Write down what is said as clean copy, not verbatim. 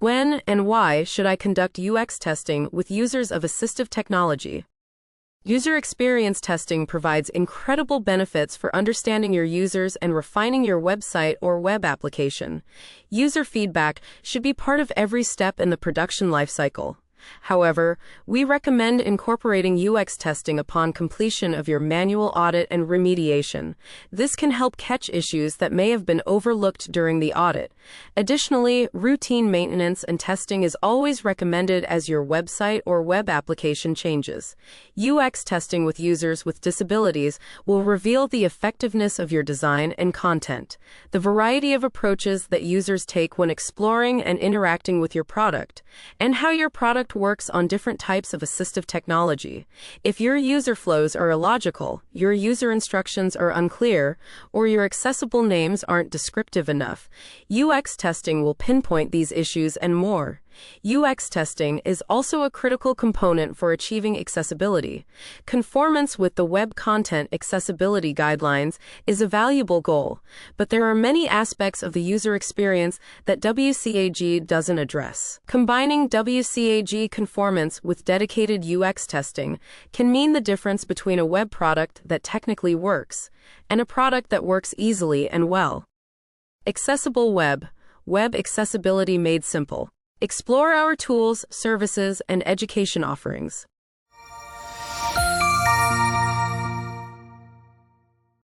When and why should I conduct UX testing with users of assistive technology? User experience testing provides incredible benefits for understanding your users and refining your website or web application. User feedback should be part of every step in the production lifecycle. However, we recommend incorporating UX testing upon completion of your manual audit and remediation. This can help catch issues that may have been overlooked during the audit. Additionally, routine maintenance and testing is always recommended as your website or web application changes. UX testing with users with disabilities will reveal the effectiveness of your design and content, the variety of approaches that users take when exploring and interacting with your product, and how your product works on different types of assistive technology. If your user flows are illogical, your user instructions are unclear, or your accessible names aren't descriptive enough, UX testing will pinpoint these issues and more. UX testing is also a critical component for achieving accessibility. Conformance with the Web Content Accessibility Guidelines is a valuable goal, but there are many aspects of the user experience that WCAG doesn't address. Combining WCAG conformance with dedicated UX testing can mean the difference between a web product that technically works and a product that works easily and well. Accessible Web. Web accessibility made simple. Explore our tools, services, and education offerings.